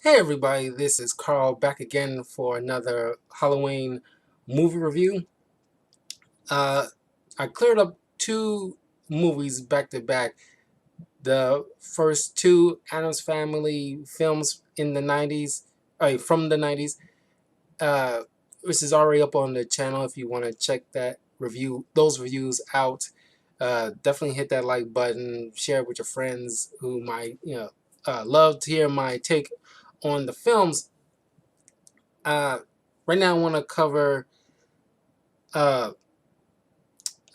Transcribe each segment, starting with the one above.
Hey everybody, this is Carl back again for another Halloween movie review. Uh, I cleared up two movies back to back. The first two Addams Family films in the 90s, from the 90s, uh, which is already up on the channel if you want to check those reviews out. Definitely hit that like button, share it with your friends who might, love to hear my take on the films. Uh, right now, I want to cover uh,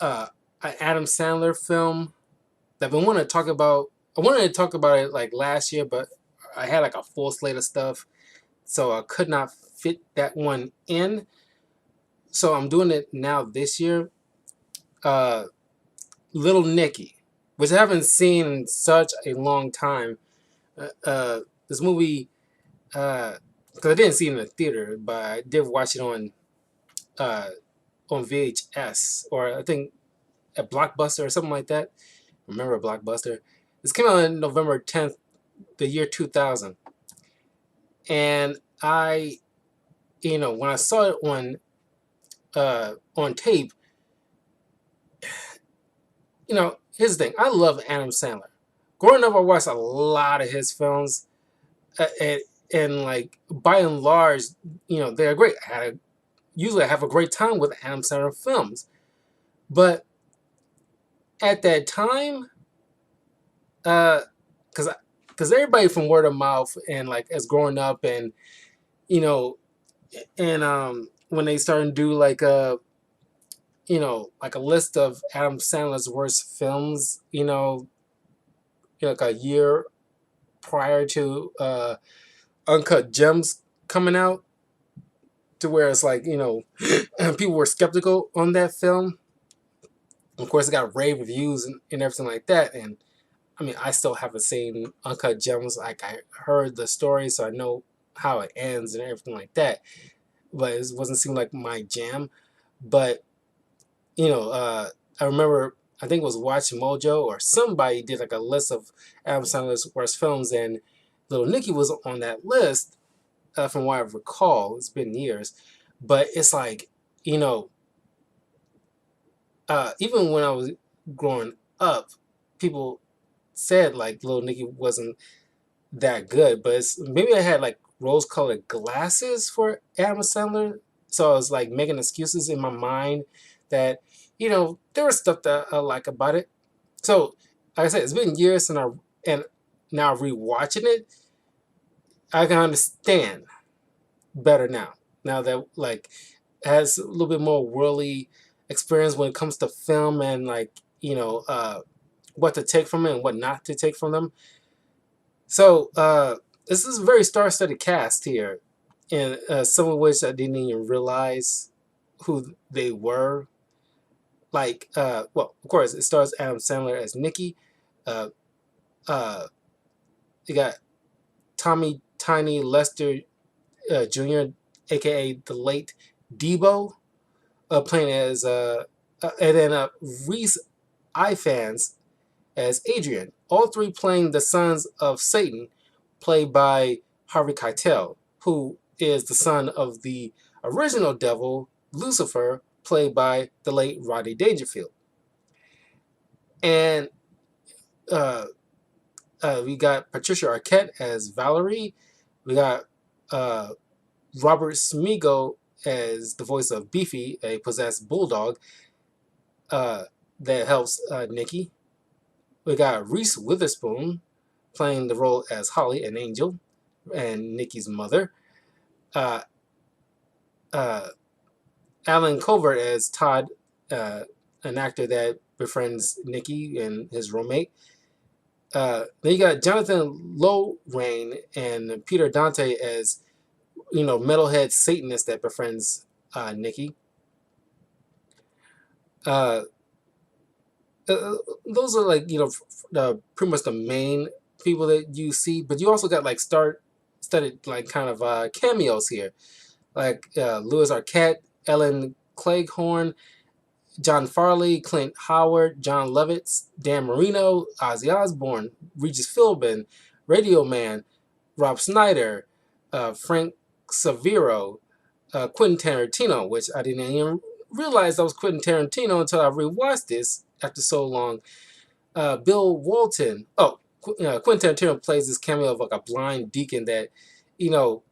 an Adam Sandler film that I want to talk about. I wanted to talk about it like last year, but I had like a full slate of stuff, so I could not fit that one in. So I'm doing it now this year. Uh, Little Nicky, which I haven't seen in such a long time. This movie, because I didn't see it in the theater, but I did watch it uh, on VHS, or I think a Blockbuster or something like that. Remember Blockbuster? This came out on November 10th, the year 2000. And when I saw it on tape, here's the thing. I love Adam Sandler. Growing up, I watched a lot of his films, and like by and large, they're great. Usually I have a great time with Adam Sandler films, but at that time, uh, because because everybody from word of mouth and like as growing up and you know when they started to do like a list of Adam Sandler's worst films, like a year prior to Uncut Gems coming out, to where it's like people were skeptical on that film. Of course, it got rave reviews and everything like that, and I mean, I still haven't seen Uncut Gems. Like, I heard the story, so I know how it ends and everything like that. But it wasn't seem like my jam. But I remember, I think it was Watch Mojo or somebody did like a list of Adam Sandler's worst films, and Little Nicky was on that list. From what I recall, it's been years, but it's like you know, even when I was growing up, people said like Little Nicky wasn't that good, but maybe I had like rose-colored glasses for Adam Sandler, so I was like making excuses in my mind that there was stuff that I like about it. So, like I said, it's been years and now rewatching it, I can understand better now. Now that like it has a little bit more worldly experience when it comes to film and like what to take from it and what not to take from them. So this is a very star-studded cast here, and some of which I didn't even realize who they were. Like, well, of course, it stars Adam Sandler as Nicky. Uh, uh, you got Tommy Tiny Lester Jr., aka the late Debo, playing as and then Reese Ifans as Adrian. All three playing the sons of Satan, played by Harvey Keitel, who is the son of the original devil, Lucifer, played by the late Rodney Dangerfield. And uh, we got Patricia Arquette as Valerie. We got uh, Robert Smigel as the voice of Beefy, a possessed bulldog uh, that helps Nicky. We got Reese Witherspoon playing the role as Holly, an angel, and Nicky's mother. Uh, uh, Alan Covert as Todd, an actor that befriends Nicky and his roommate. Then you got Jonathan Lorraine and Peter Dante as metalhead Satanist that befriends Nicky. Uh, those are like pretty much the main people that you see, but you also got like studded like kind of cameos here, like Louis Arquette, Ellen Cleghorn, John Farley, Clint Howard, John Lovitz, Dan Marino, Ozzy Osbourne, Regis Philbin, Radio Man, Rob Snyder, Frank Severo, Quentin Tarantino, which I didn't even realize that was Quentin Tarantino until I rewatched this after so long. Bill Walton. Oh, Quentin Tarantino plays this cameo of like a blind deacon that, you know,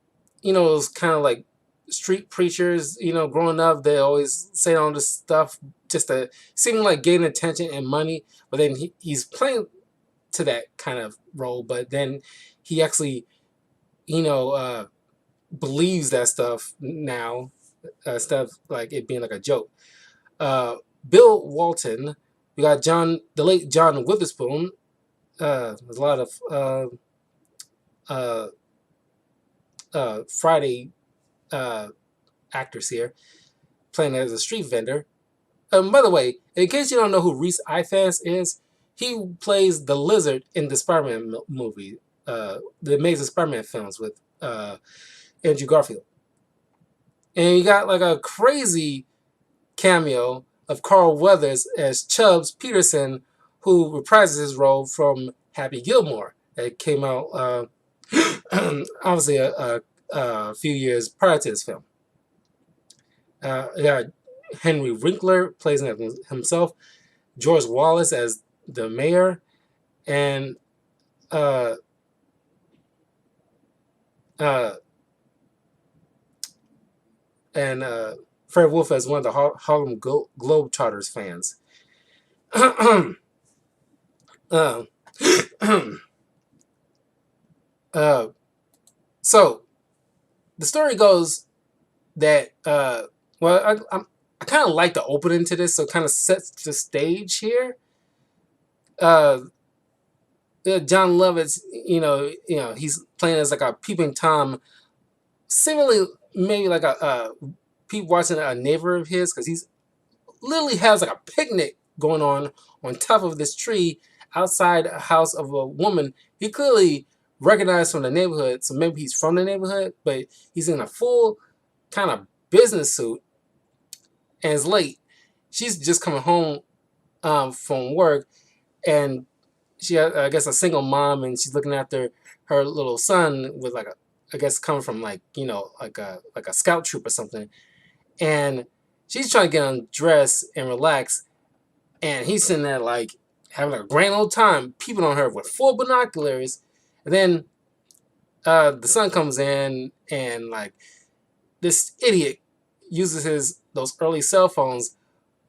those kind of like street preachers. Growing up, they always say all this stuff just to seem like gain attention and money. But then he's playing to that kind of role. But then he actually, you know, uh, believes that stuff now, stuff like it being like a joke. Uh, Bill Walton. We got the late John Witherspoon. There's a lot of uh, Friday uh, actors here playing as a street vendor. By the way, in case you don't know who Reese Ifans is, he plays the Lizard in the Spider-Man movie, the Amazing Spider-Man films with Andrew Garfield. And you got like a crazy cameo of Carl Weathers as Chubbs Peterson, who reprises his role from Happy Gilmore that came out obviously a few years prior to this film. Yeah, Henry Winkler plays himself, George Wallace as the mayor, and uh, uh, Fred Wolf as one of the Harlem Globetrotters fans. uh, so the story goes that well, I kind of like the opening to this, so it kind of sets the stage here. John Lovitz, he's playing as like a peeping tom, similarly maybe like a peep watching a neighbor of his, because he's literally has like a picnic going on top of this tree outside a house of a woman he clearly recognized from the neighborhood. So maybe he's from the neighborhood, but he's in a full kind of business suit and it's late. She's just coming home from work, and she, I guess, a single mom, and she's looking after her little son with like I guess coming from like like a scout troop or something, and she's trying to get undressed and relax, and he's sitting there like having like a grand old time, peeping on her with full binoculars, and then the son comes in and like this idiot uses those early cell phones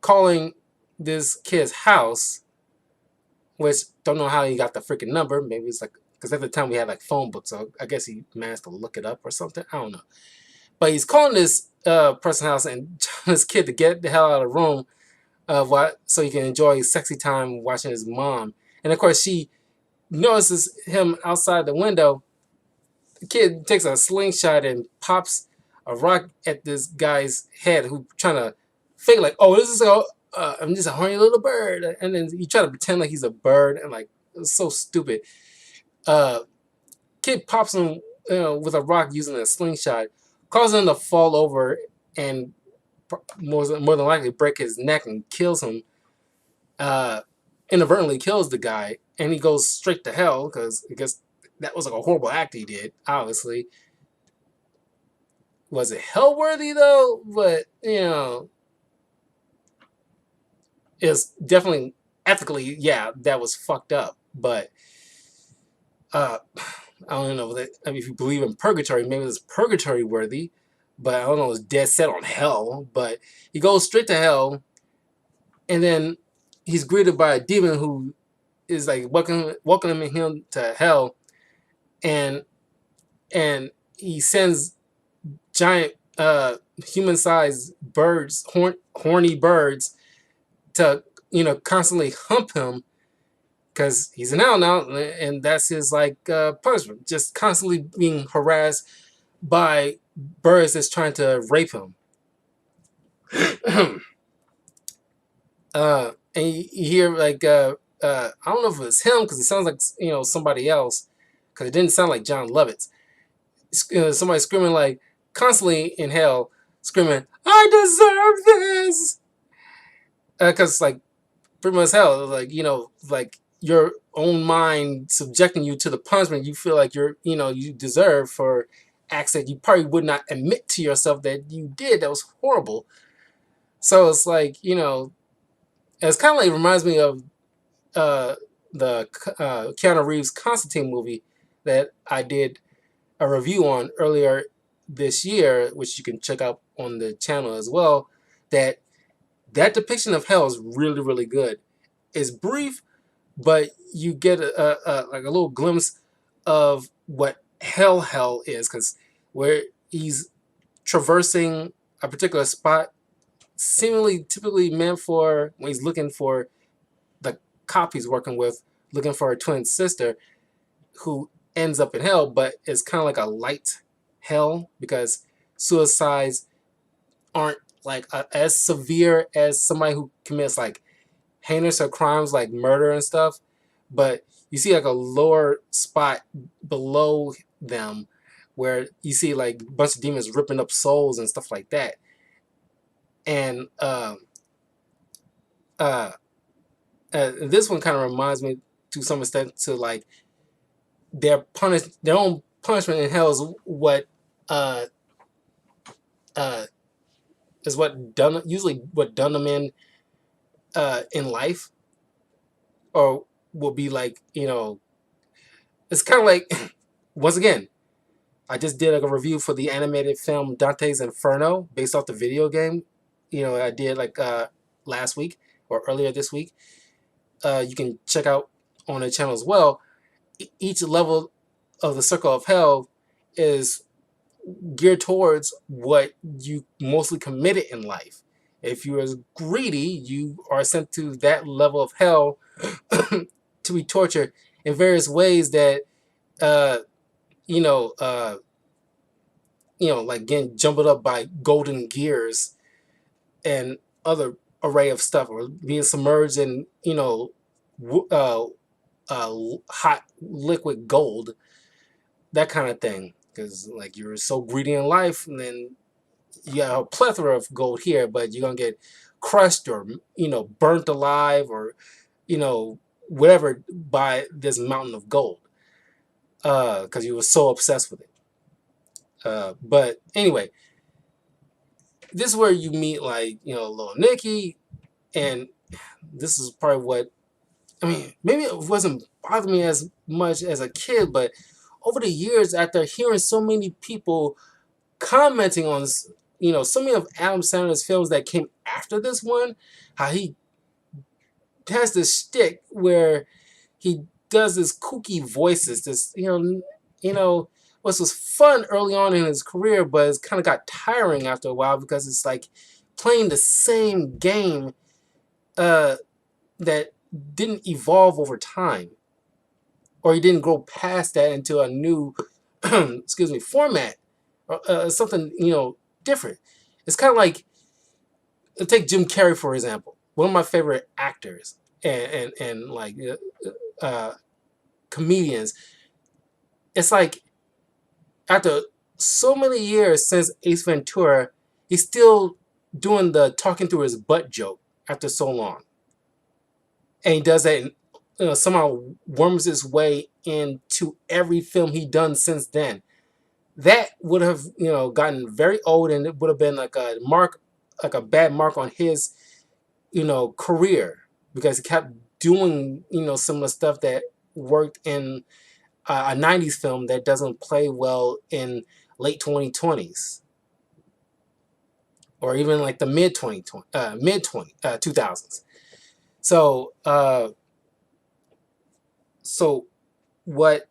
calling this kid's house, which don't know how he got the freaking number. Maybe it's like because at the time we had like phone books, so I guess he managed to look it up or something. I don't know. But he's calling this person's house and telling this kid to get the hell out of the room so he can enjoy sexy time watching his mom. And of course, she notices him outside the window. The kid takes a slingshot and pops a rock at this guy's head, who's trying to fake like, oh, this is I'm just a horny little bird, and then he try to pretend like he's a bird, and like it's so stupid. Uh, Kid pops him with a rock using a slingshot, causing him to fall over and more than likely break his neck and kills him. Inadvertently kills the guy, and he goes straight to hell because I guess that was like a horrible act he did. Obviously, was it hell worthy though? But it's definitely ethically, yeah, that was fucked up. But I don't know that. I mean, if you believe in purgatory, maybe it's purgatory worthy. But I don't know, it's dead set on hell. But he goes straight to hell, and then he's greeted by a demon who is like welcoming him to hell, and he sends giant human-sized birds, horny birds, to constantly hump him because he's an owl now, and that's his like punishment. Just constantly being harassed by birds that's trying to rape him. And you hear like I don't know if it's him because it sounds like somebody else because it didn't sound like John Lovitz. Somebody screaming like constantly in hell, screaming, "I deserve this!" Because like pretty much hell, like like your own mind subjecting you to the punishment you feel like you deserve for acts that you probably would not admit to yourself that you did that was horrible. So it's like, it's kind of like reminds me of uh, the Keanu Reeves Constantine movie that I did a review on earlier this year, which you can check out on the channel as well. That depiction of hell is really, really good. It's brief, but you get like a little glimpse of what hell is, because where he's traversing a particular spot, seemingly typically meant for when he's looking for the cop he's working with, looking for a twin sister who ends up in hell, but it's kind of like a light hell because suicides aren't like as severe as somebody who commits like heinous crimes like murder and stuff, but you see like a lower spot below them where you see like a bunch of demons ripping up souls and stuff like that. And uh, this one kind of reminds me to some extent to like their own punishment in hell uh, uh, is what done usually what done them in life, or will be like, it's kind of like once again, I just did a review for the animated film Dante's Inferno based off the video game. I did like last week or earlier this week. You can check out on the channel as well. Each level of the circle of hell is geared towards what you mostly committed in life. If you're greedy, you are sent to that level of hell to be tortured in various ways that uh, you know, uh, like getting jumbled up by golden gears and other array of stuff, or being submerged in, hot liquid gold, that kind of thing. Because like you're so greedy in life, and then you have a plethora of gold here, but you're gonna get crushed or burnt alive or whatever by this mountain of gold, because you were so obsessed with it. But anyway, this is where you meet like little Nicky, and this is probably what I mean. Maybe it wasn't bothering me as much as a kid, but over the years, after hearing so many people commenting on so many of Adam Sandler's films that came after this one, how he has this shtick where he does this kooky voices, this which was fun early on in his career, but it's kind of got tiring after a while because it's like playing the same game that didn't evolve over time, or he didn't grow past that into a new excuse me, format, or something different. It's kind of like, take Jim Carrey for example, one of my favorite actors and like comedians. It's like after so many years since Ace Ventura, he's still doing the talking through his butt joke after so long, and he does that and somehow worms his way into every film he done since then. That would have gotten very old, and it would have been like a mark, like a bad mark on his career, because he kept doing similar stuff that worked in a 90s film that doesn't play well in late 2020s, or even like the mid 2000s. So what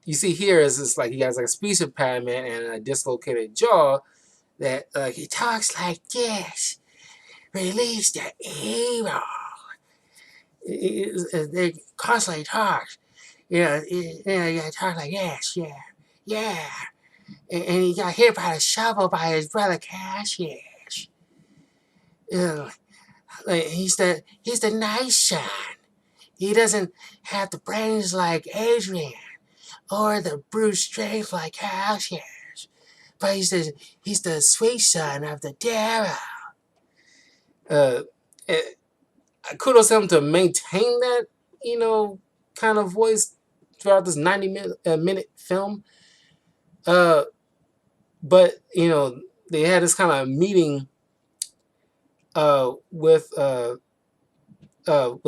you see here is it's like he has like a speech impairment and a dislocated jaw, that he talks like this. Release the evil. They constantly talk. You talk like this, yeah, yeah. And he got hit by a shovel by his brother Cassius. Like he's the nice son. He doesn't have the brains like Adrian or the brute strength like Cassius, but he's the sweet son of the devil. Uh, Kudos to him to maintain that, kind of voice throughout this 90-minute film. Uh, but they had this kind of meeting with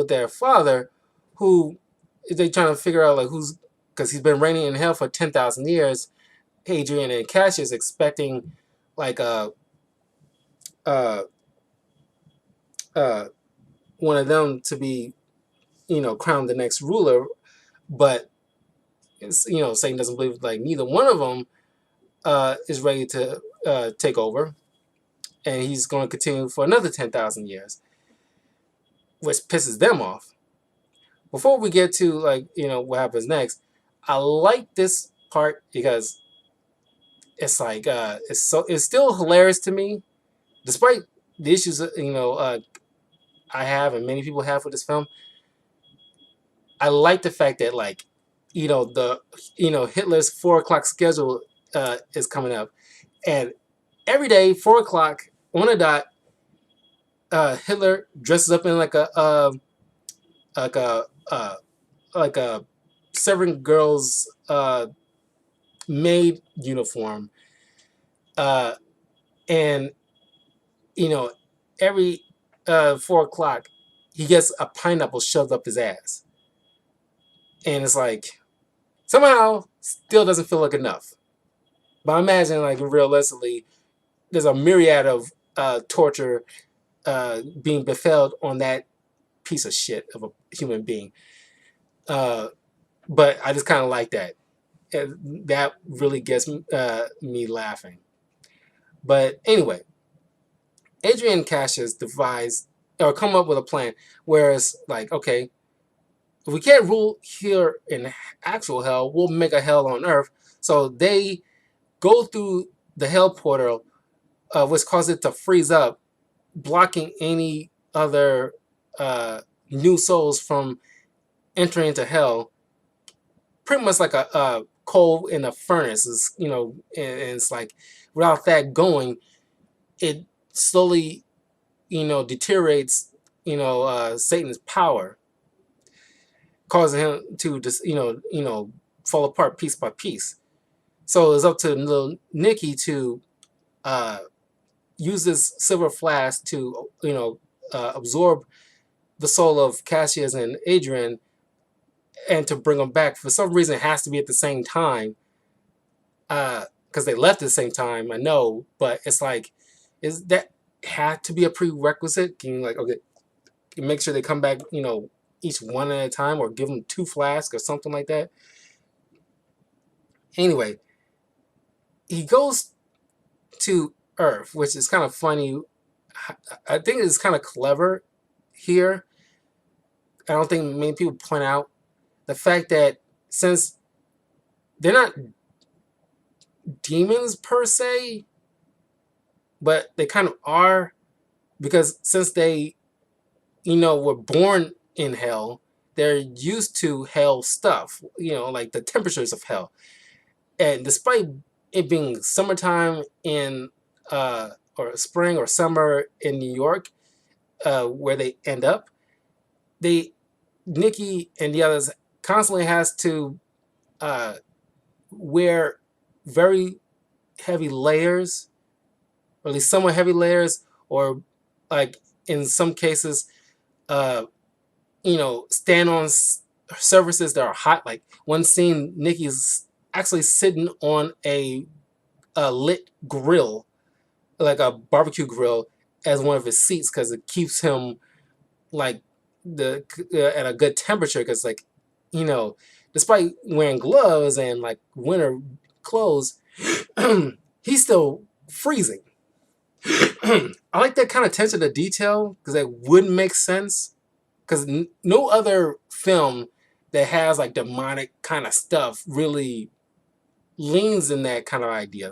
their father, who they trying to figure out like who's because he's been reigning in hell for 10,000 years. Adrian and Cassius expecting like uh, uh, one of them to be crowned the next ruler, but Satan doesn't believe like neither one of them is ready to take over, and he's going to continue for another 10,000 years, which pisses them off. Before we get to like what happens next, I like this part because it's like it's still hilarious to me, despite the issues I have and many people have with this film. I like the fact that like the Hitler's 4 o'clock schedule is coming up, and every day 4 o'clock on a dot, Hitler dresses up in like a uh, like a servant girl's maid uniform, uh, and you know every 4 o'clock he gets a pineapple shoved up his ass, and it's like somehow still doesn't feel like enough. But I imagine like realistically, there's a myriad of torture being befelled on that piece of shit of a human being. Uh, but I just kind of like that. That really gets me laughing. But anyway, Adrian and Cassius devise or come up with a plan where it's like, okay, if we can't rule here in actual hell, we'll make a hell on earth. So they go through the hell portal, which causes it to freeze up, blocking any other new souls from entering into hell. Pretty much like a coal in a furnace is, and it's like without that going, it slowly, deteriorates, Satan's power, causing him to just, fall apart piece by piece. So it's up to little Nicky to uh, use this silver flask to, absorb the soul of Cassius and Adrian, and to bring them back. For some reason, it has to be at the same time, because they left at the same time. I know, but it's like, is that had to be a prerequisite? Can you like, okay, make sure they come back, each one at a time, or give them 2 flasks or something like that. Anyway, he goes to Earth, which is kind of funny. I think it's kind of clever here. I don't think many people point out the fact that since they're not demons per se, but they kind of are, because since they, were born in hell, they're used to hell stuff, like the temperatures of hell. And despite it being summertime in or spring or summer in New York, where they end up, they Nicky and the others constantly has to wear very heavy layers, or at least somewhat heavy layers, or like in some cases, uh, stand on surfaces that are hot. Like one scene, Nicky's actually sitting on a lit grill, like a barbecue grill, as one of his seats, because it keeps him like the at a good temperature. Because like, despite wearing gloves and like winter clothes, he's still freezing. I like that kind of attention to detail, because that wouldn't make sense. Because no other film that has like demonic kind of stuff really leans in that kind of idea.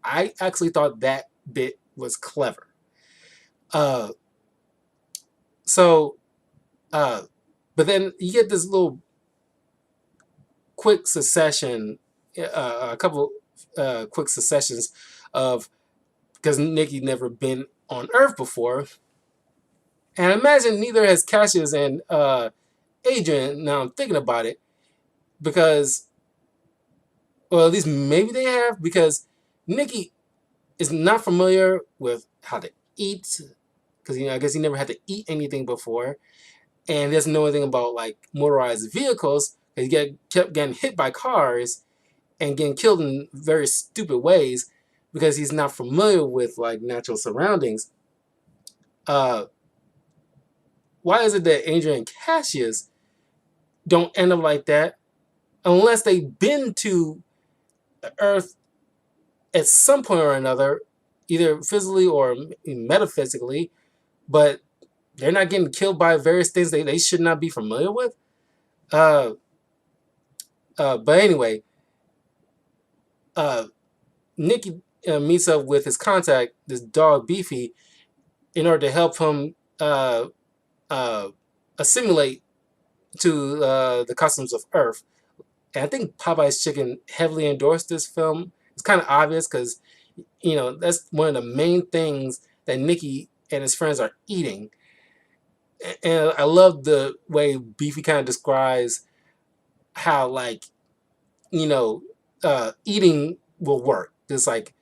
I actually thought that bit was clever. Uh, so, uh, but then you get this little quick succession, a couple quick successions of, because Nicky never been on Earth before, and I imagine neither has Cassius and Adrian. Now I'm thinking about it, because Or at least maybe they have, because Nicky is not familiar with how to eat, because I guess he never had to eat anything before, and doesn't know anything about like motorized vehicles. Kept getting hit by cars and getting killed in very stupid ways because he's not familiar with like natural surroundings. Uh, why is it that Adrian and Cassius don't end up like that unless they've been to Earth at some point or another, either physically or metaphysically, but they're not getting killed by various things they should not be familiar with? Uh, but anyway, uh, Nicky meets up with his contact, this dog Beefy, in order to help him uh, assimilate to the customs of Earth. And I think Popeye's Chicken heavily endorsed this film. It's kind of obvious because, that's one of the main things that Nicky and his friends are eating. And I love the way Beefy kind of describes how, like, eating will work. Just like,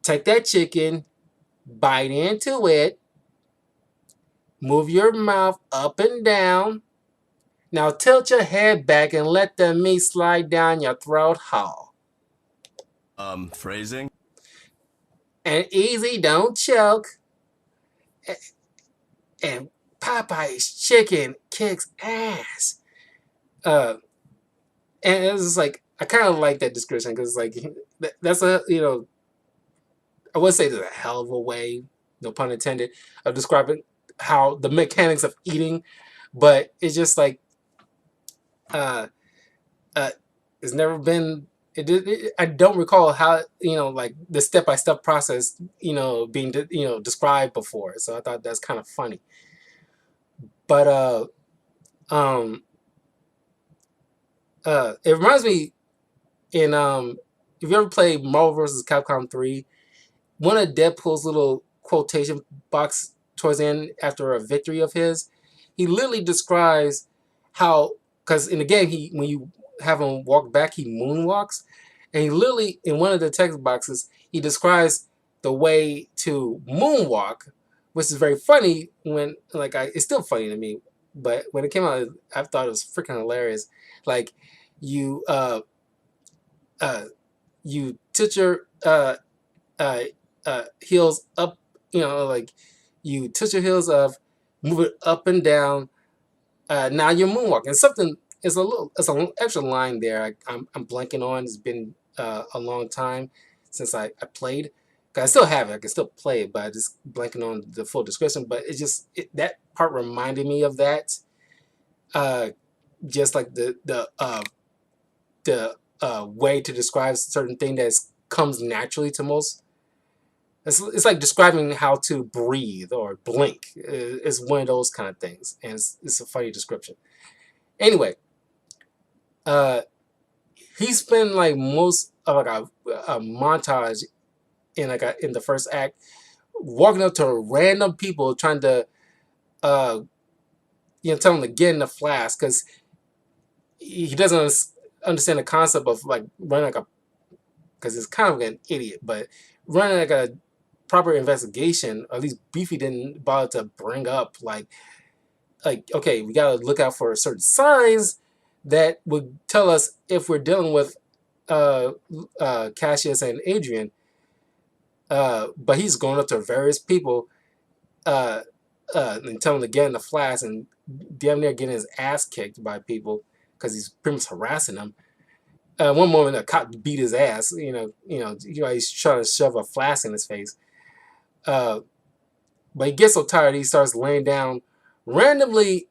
take that chicken, bite into it, move your mouth up and down. Now tilt your head back and let the meat slide down your throat hole. Phrasing? And easy, don't choke. And Popeye's Chicken kicks ass. Uh, and it's just like, I kind of like that description because, like, that's I would say there's a hell of a way, no pun intended, of describing how the mechanics of eating, but it's just like, uh, uh, it's never been. I don't recall how like the step by step process being described before, so I thought that's kind of funny. But um it reminds me in if you ever played Marvel vs. Capcom 3, one of Deadpool's little quotation box towards the end after a victory of his, he literally describes how, because in the game when you have him walk back, he moonwalks, and he literally in one of the text boxes he describes the way to moonwalk, which is very funny. When it's still funny to me, but when it came out, I thought it was freaking hilarious. Like you uh you tilt your uh, heels up, like you touch your heels up, move it up and down. Now you're moonwalking. Something is it's a little extra line there. I'm blanking on. It's been a long time since I played. I still have it. I can still play it, but I just blanking on the full description. But it's just that part reminded me of that. Uh, just like the way to describe certain thing that comes naturally to most. It's like describing how to breathe or blink. It's one of those kind of things, and it's a funny description. Anyway, uh, he spent like most of like a montage in the first act, walking up to random people trying to uh, tell them to get in the flask because he doesn't understand the concept of like running like a, because he's kind of an idiot, but running like a proper investigation. Or at least Beefy didn't bother to bring up like okay, we gotta look out for certain signs that would tell us if we're dealing with uh, Cassius and Adrian. But he's going up to various people uh, and telling them to get in the flash and damn near getting his ass kicked by people because he's pretty much harassing them. One moment, a cop beat his ass. He's trying to shove a flask in his face. Uh, but he gets so tired, he starts laying down randomly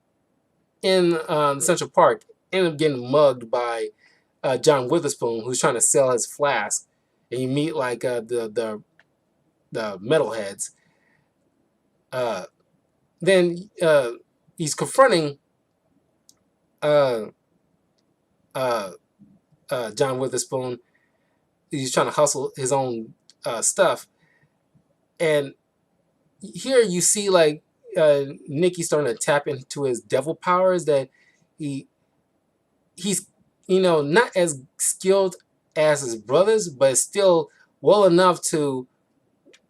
in Central Park. Ended up getting mugged by John Witherspoon, who's trying to sell his flask. And you meet like the metalheads. Uh, then he's confronting uh, uh, John Witherspoon. He's trying to hustle his own stuff, and here you see like Nicky starting to tap into his devil powers that he he's not as skilled as his brothers, but it's still well enough to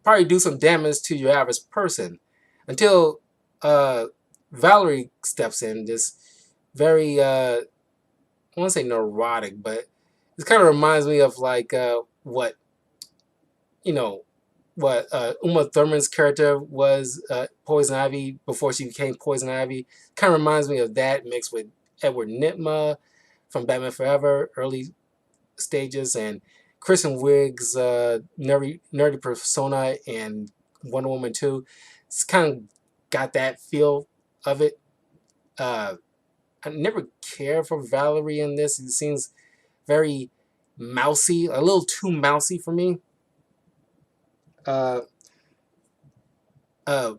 probably do some damage to your average person. Until uh, Valerie steps in, this very I want to say neurotic, but it kind of reminds me of like what you know what Uma Thurman's character was, Poison Ivy, before she became Poison Ivy. Kind of reminds me of that mixed with Edward Nitma from Batman Forever, early stages, and Kristen Wiig's nerdy persona and Wonder Woman 2. It's kind of got that feel of it. Uh, I never cared for Valerie in this. It seems very mousy, a little too mousy for me. Uh, uh,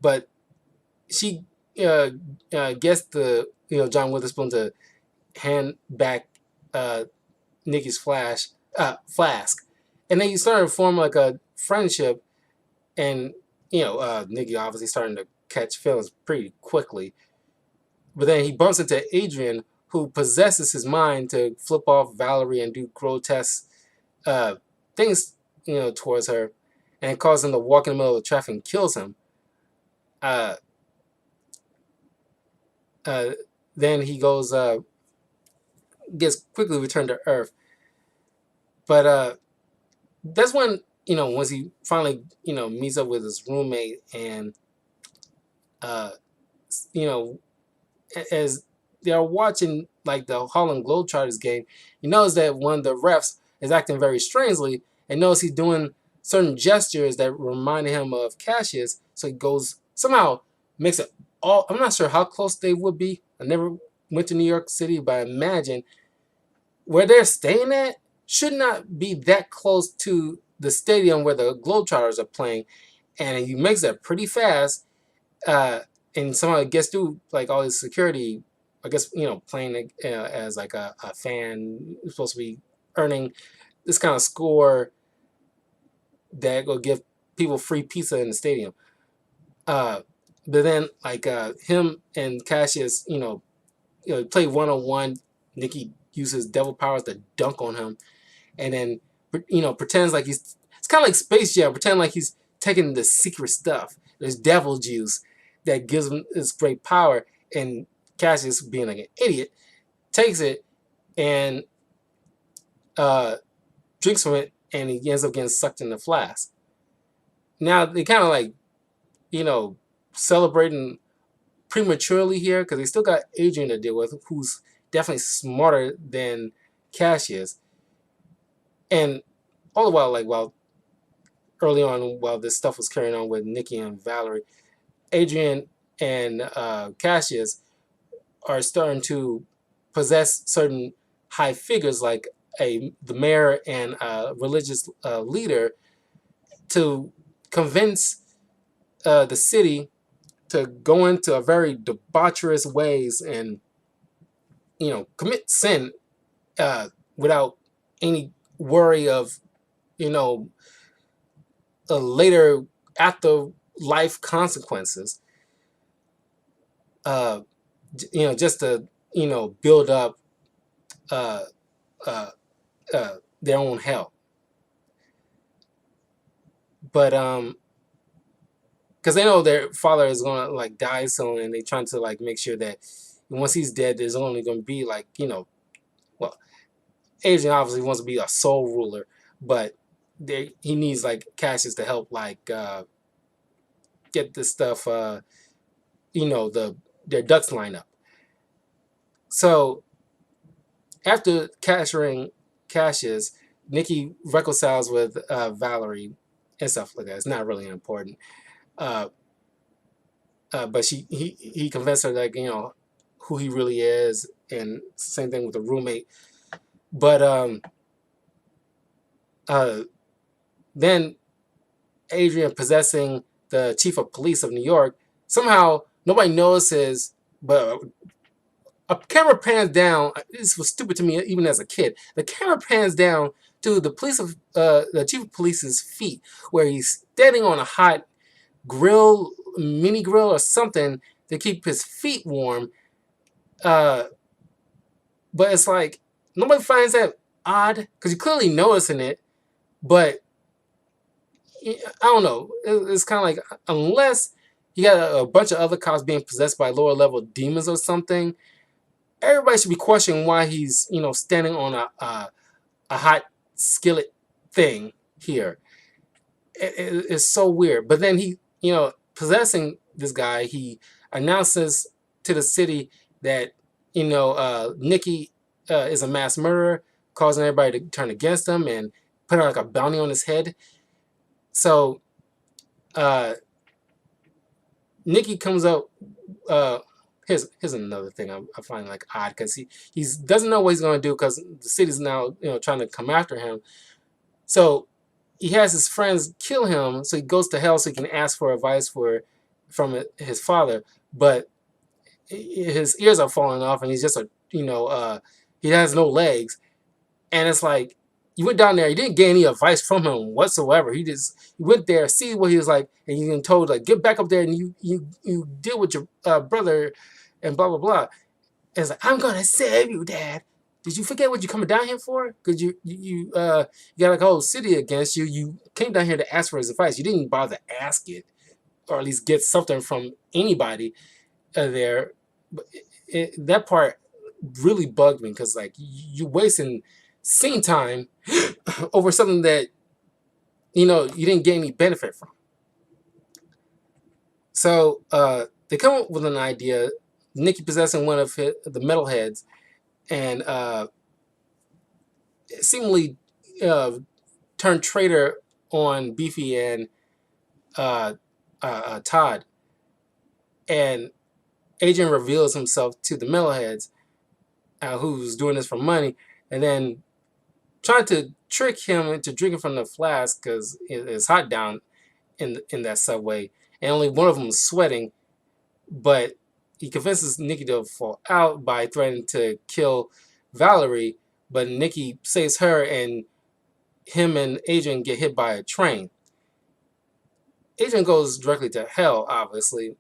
but she uh, gets the John Witherspoon to hand back uh, Nicky's flask, and they started to form like a friendship, and Nicky obviously starting to catch feelings pretty quickly. But then he bumps into Adrian, who possesses his mind to flip off Valerie and do grotesque uh, things, towards her, and causes him to walk in the middle of the traffic and kills him. Uh, uh, then he goes, gets quickly returned to Earth. But that's when, once he finally, meets up with his roommate and, uh, you know, as they're watching like the Harlem Globetrotters game, he knows that one of the refs is acting very strangely and knows he's doing certain gestures that remind him of Cassius. So he goes somehow makes it all. I'm not sure how close they would be. I never went to New York City, but I imagine where they're staying at should not be that close to the stadium where the Globetrotters are playing, and he makes it pretty fast. And somehow gets through like all his security. I guess playing as like a fan, supposed to be earning this kind of score that will give people free pizza in the stadium. Uh, but then like him and Cassius, play 1-on-1. Nicky uses devil powers to dunk on him, and then pretends like he's. It's kind of like Space Jam. Pretend like he's taking the secret stuff. There's devil juice that gives him this great power, and Cassius, being like an idiot, takes it and drinks from it, and he ends up getting sucked in the flask. Now they kind of like celebrating prematurely here because they still got Adrian to deal with, who's definitely smarter than Cassius, and all the while, like while early on, while this stuff was carrying on with Nicky and Valerie, Adrian and Cassius are starting to possess certain high figures like the mayor and a religious leader to convince the city to go into a very debaucherous ways and commit sin without any worry of later after life consequences. Uh, just to build up uh, uh, their own hell. But because they know their father is gonna like die soon, and they trying to like make sure that once he's dead, there's only gonna be like well, Adrian obviously wants to be a sole ruler, but he needs like Cassius to help like get this stuff their ducks line up. So after capturing Cassius, Nicky reconciles with Valerie and stuff like that. It's not really important. Uh, but he convinced her like who he really is, and same thing with the roommate. But then Adrian possessing the chief of police of New York, somehow nobody notices, but a camera pans down. This was stupid to me even as a kid. The camera pans down to the chief of police's feet, where he's standing on a hot grill, mini grill or something to keep his feet warm. But it's like nobody finds that odd because you're clearly noticing it, but I don't know. It's kind of like unless you got a bunch of other cops being possessed by lower level demons or something, everybody should be questioning why he's standing on a hot skillet thing here. It's so weird. But then he possessing this guy, he announces to the city that Nicky is a mass murderer, causing everybody to turn against him and putting like a bounty on his head. So uh, Nicky comes up. Uh, here's another thing I find like odd because he doesn't know what he's gonna do because the city's now trying to come after him. So he has his friends kill him. So he goes to hell so he can ask for advice from his father. But his ears are falling off and he's just he has no legs. And it's like you went down there, you didn't get any advice from him whatsoever. He went there, see what he was like, and you been told like get back up there and you deal with your brother and blah blah blah. And it's like I'm gonna save you, Dad. Did you forget what you're coming down here for? Because you got like a whole city against you. You came down here to ask for his advice. You didn't bother to ask it, or at least get something from anybody there. But that part really bugged me because like you wasting scene time over something that you didn't get any benefit from. So they come up with an idea. Nicky possessing one of the metalheads and seemingly turned traitor on Beefy and Todd. And Adrian reveals himself to the metalheads who's doing this for money, and then trying to trick him into drinking from the flask because it's hot down in that subway, and only one of them is sweating. But he convinces Nicky to fall out by threatening to kill Valerie, but Nicky saves her, and him and Adrian get hit by a train. Adrian goes directly to hell, obviously,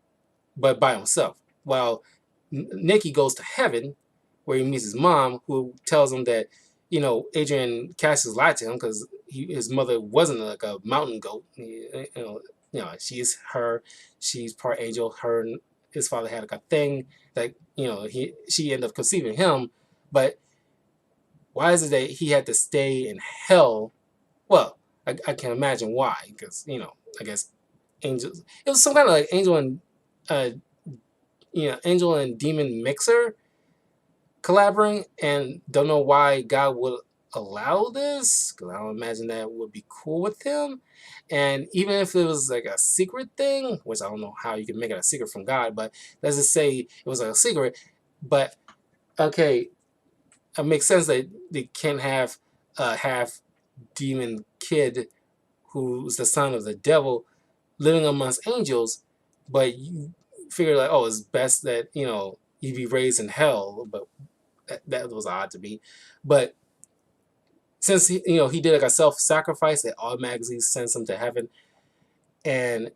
but by himself, while Nicky goes to heaven, where he meets his mom, who tells him that Adrian Cassius lied to him because his mother wasn't like a mountain goat. She's part angel. Her and his father had like a thing that she ended up conceiving him, but why is it that he had to stay in hell? Well, I can imagine why, because I guess angels. It was some kind of like uh, angel and demon mixer collaborating, and don't know why God would allow this, because I don't imagine that would be cool with him. And even if it was like a secret thing, which I don't know how you can make it a secret from God, but let's just say it was like a secret. But okay, it makes sense that they can't have a half demon kid who's the son of the devil living amongst angels, but you figure like, oh, it's best that you be raised in hell. But that was odd to me. But since he did like a self-sacrifice, it automatically sends him to heaven, and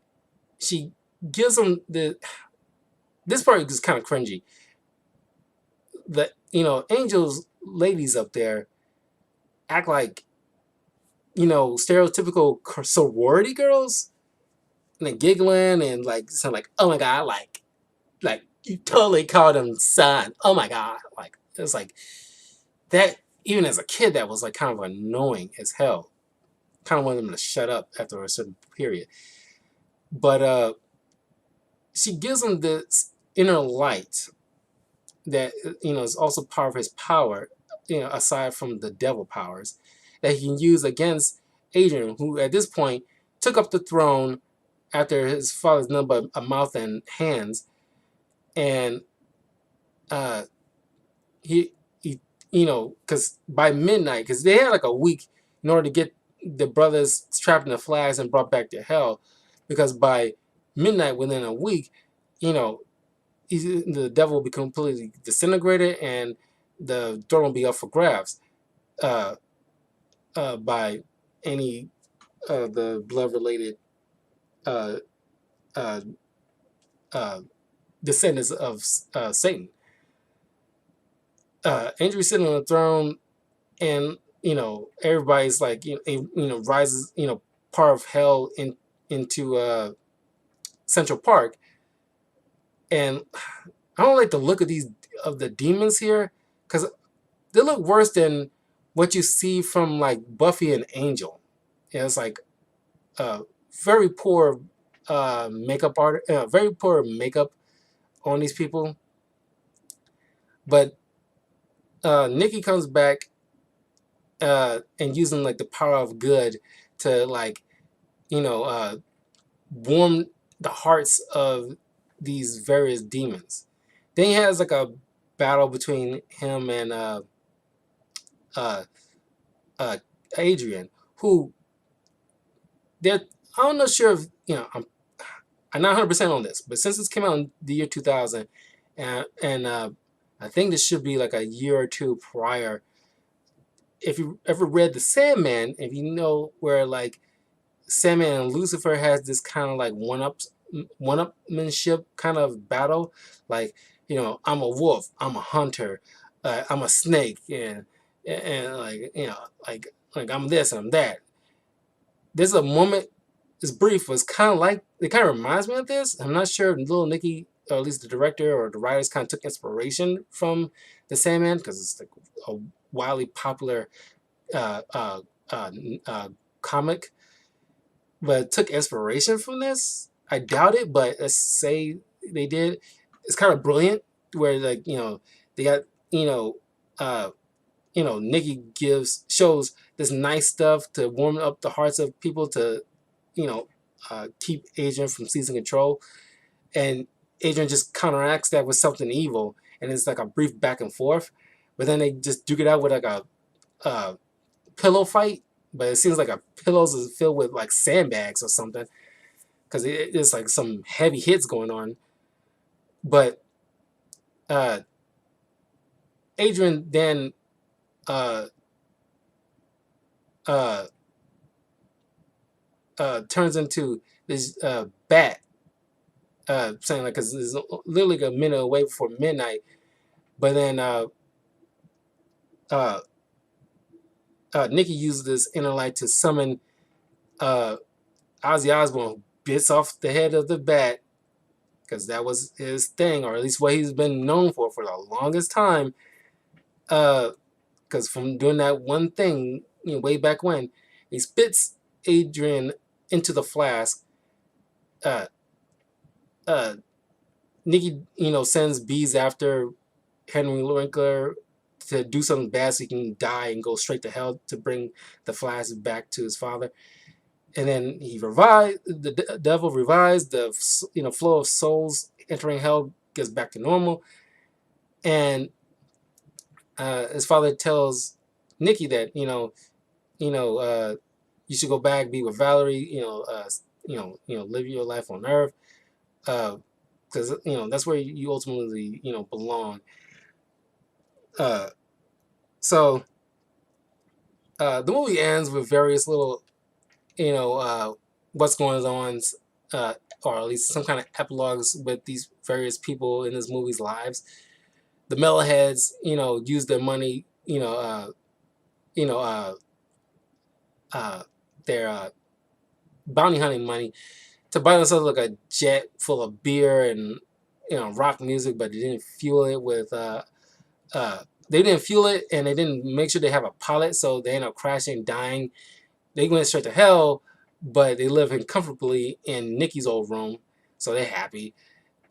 she gives him this part is kind of cringy. The angels ladies up there act like stereotypical sorority girls, and then giggling and like something like, oh my god, like you totally called him son. Oh my god, like it's like that. Even as a kid, that was like kind of annoying as hell. Kind of wanted them to shut up after a certain period. But she gives him this inner light that is also part of his power, aside from the devil powers that he can use against Adrian, who at this point took up the throne after his father's nothing but a mouth and hands, and uh, he because by midnight, because they had like a week in order to get the brothers trapped in the flags and brought back to hell, because by midnight within a week, you know, the devil will be completely disintegrated and the throne will be up for grabs uh, by any the blood related uh, uh, uh, descendants of Satan. Andrew's sitting on the throne, and everybody's like rises part of hell into Central Park, and I don't like the look of the demons here because they look worse than what you see from like Buffy and Angel. It's like uh, very poor makeup art, very poor makeup on these people. But Nikki comes back and using like the power of good to like you know warm the hearts of these various demons. Then he has like a battle between him and uh, uh, Adrian, who they're I'm not sure if I'm not 100% on this, but since this came out in the year 2000, and I think this should be like a year or two prior. If you ever read The Sandman, if you know where like Sandman and Lucifer has this kind of like one-upmanship kind of battle, like I'm a wolf, I'm a hunter, I'm a snake, and like like I'm this and I'm that. There's a moment. It's brief, but it's kind of like it kind of reminds me of this. I'm not sure if Little Nicky, or at least the director or the writers, kind of took inspiration from The Sandman because it's like a wildly popular uh, uh, uh, uh, comic, but took inspiration from this. I doubt it, but let's say they did. It's kind of brilliant where like they got you know uh, Nikki shows this nice stuff to warm up the hearts of people to you know keep Adrian from seizing control, and Adrian just counteracts that with something evil, and it's like a brief back and forth, but then they just duke it out with like a uh, pillow fight, but it seems like a pillows is filled with like sandbags or something because it's like some heavy hits going on, but uh, Adrian then uh, uh, turns into this bat, saying like because it's literally a minute away before midnight, but then uh, Nikki uses this inner light to summon uh, Ozzy Osbourne, who bits off the head of the bat because that was his thing, or at least what he's been known for the longest time. Because from doing that one thing, way back when, he spits Adrian into the flask. Uh, uh, Nikki, sends bees after Henry Winkler to do something bad so he can die and go straight to hell to bring the flask back to his father. And then the devil revives, the flow of souls entering hell gets back to normal, and his father tells Nikki that you should go back, be with Valerie, live your life on Earth, because that's where you ultimately belong. So the movie ends with various little you know, what's going on, uh, or at least some kind of epilogues with these various people in this movie's lives. The metalheads, use their money, you know, uh, their bounty hunting money to buy themselves like a jet full of beer and rock music, but they didn't fuel it with uh, they didn't fuel it and they didn't make sure they have a pilot, so they end up crashing, dying. They went straight to hell, but they live in comfortably in Nikki's old room, so they're happy.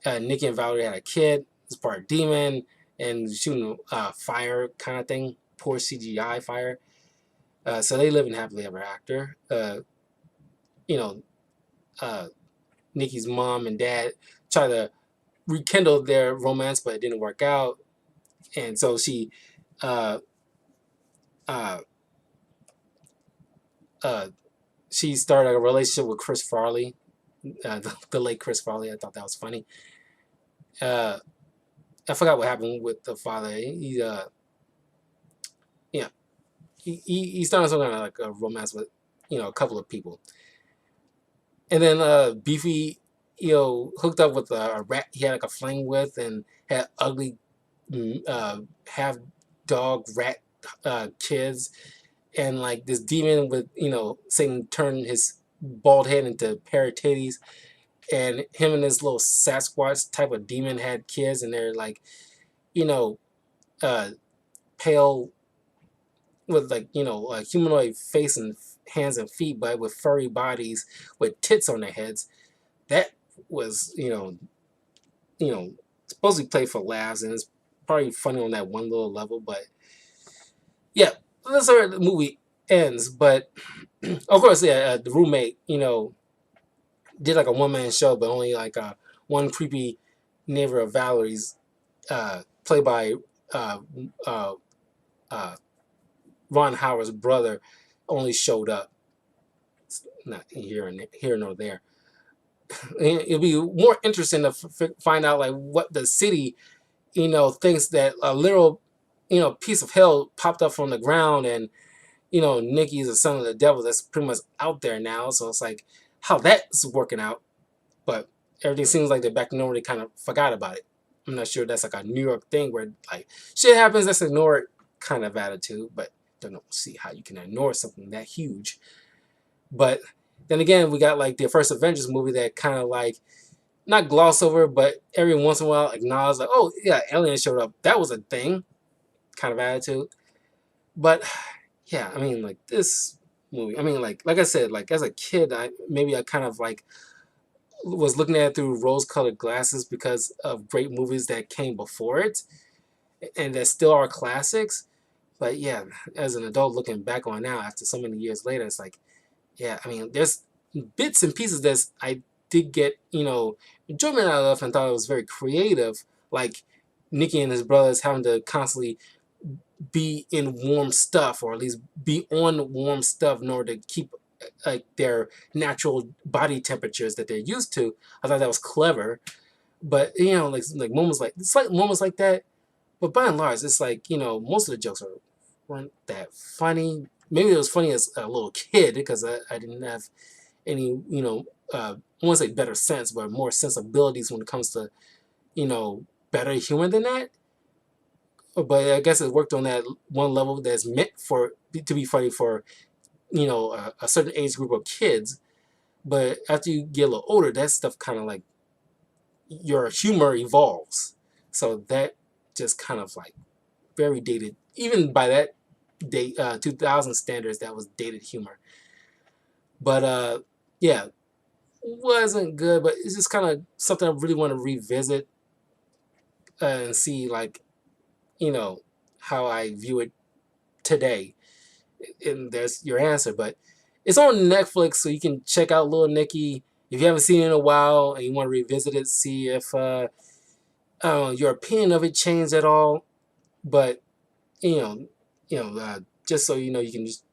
Nikki and Valerie had a kid. It's part demon and shooting fire kind of thing, poor CGI fire. So they live in happily ever after. You know, uh, Nikki's mom and dad try to rekindle their romance, but it didn't work out, and so uh, uh, uh, she started a relationship with Chris Farley, the late Chris Farley. I thought that was funny. Uh, I forgot what happened with the father. Yeah, he started some kind of like a romance with a couple of people, and then Beefy hooked up with a rat he had like a fling with and had ugly half dog rat kids, and like this demon with Satan turned his bald head into parrot titties, and him and this little Sasquatch type of demon had kids, and they're like you know uh pale with like a humanoid face and hands and feet, but with furry bodies with tits on their heads. That was you know supposedly played for laughs, and it's probably funny on that one little level. But yeah, that's where the movie ends. But of course, yeah, the roommate did like a one-man show, but only like one creepy neighbor of Valerie's, played by uh, uh, uh, Ron Howard's brother, only showed up. It's not here nor there. It'll be more interesting to find out like what the city thinks that a little piece of hell popped up from the ground, and Nicky is the son of the devil. That's pretty much out there now. So it's like how that's working out. But everything seems like they're back to normal. They kind of forgot about it. I'm not sure that's like a New York thing where like shit happens, let's ignore it kind of attitude. But don't see how you can ignore something that huge. But then again, we got like the first Avengers movie that kind of like not gloss over, but every once in a while acknowledge like, oh yeah, aliens showed up. That was a thing, kind of attitude. But yeah, I mean like this movie. I mean like I said, like as a kid, I kind of like was looking at it through rose-colored glasses because of great movies that came before it, and that still are classics. But yeah, as an adult looking back on now after so many years later, it's like, yeah, I mean, there's bits and pieces that I did get, enjoyment out of and thought it was very creative, like Nicky and his brothers having to constantly be in warm stuff, or at least be on warm stuff in order to keep like their natural body temperatures that they're used to. I thought that was clever, but like moments like it's like moments like that. But by and large, it's like most of the jokes weren't that funny. Maybe it was funny as a little kid because I didn't have any I want to say better sense, but more sensibilities when it comes to better humor than that. But I guess it worked on that one level that's meant to be funny for a certain age group of kids. But after you get a little older, that stuff kind of like your humor evolves. So that just kind of like very dated. Even by that date, 2000 standards, that was dated humor. But yeah, wasn't good. But it's just kind of something I really want to revisit and see like how I view it today. And there's your answer. But it's on Netflix, so you can check out Little Nicky. If you haven't seen it in a while and you want to revisit it, see if your opinion of it changed at all. But you know, just so you can just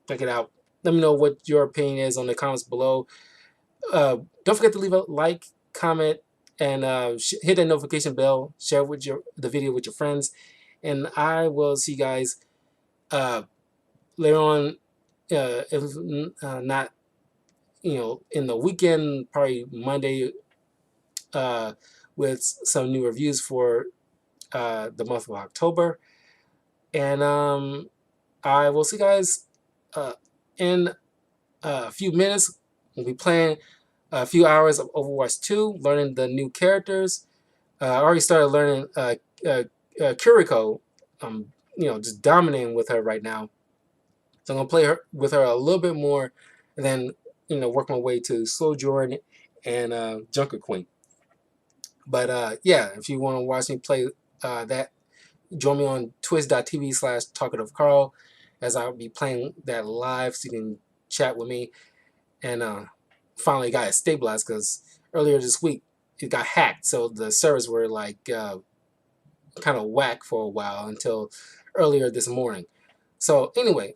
check it out. Let me know what your opinion is on the comments below. Don't forget to leave a like, comment, and hit that notification bell. Share the video with your friends, and I will see you guys later on. If not, in the weekend, probably Monday, with some new reviews for the month of October. And I will see you guys in a few minutes. We'll be playing a few hours of Overwatch 2, learning the new characters. I already started learning Kiriko. Just dominating with her right now. So I'm gonna play with her a little bit more, and then work my way to Sojourn and Junker Queen. But yeah, if you want to watch me play that, join me on twitch.tv/talkativecarl, as I'll be playing that live, so you can chat with me. And finally got it stabilized because earlier this week it got hacked, so the servers were like kind of whack for a while until earlier this morning. So anyway,